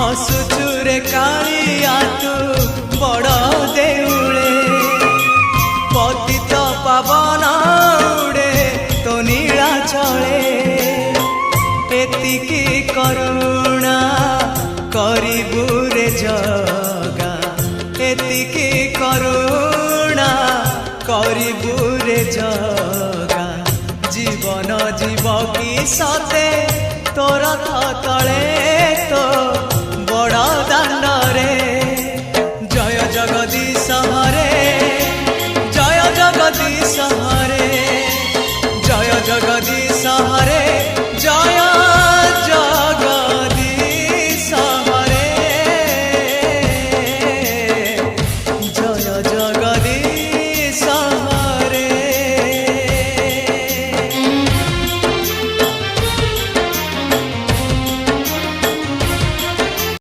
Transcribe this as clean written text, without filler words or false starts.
हसुचुरे कालिया तू बड़ देउले पतित पावन उड़े तो नीला चले एतिकी करुणा करिबु रे जगा एतिकी करुणा करिबु रे जगा जीवन जीव की सते तोर तले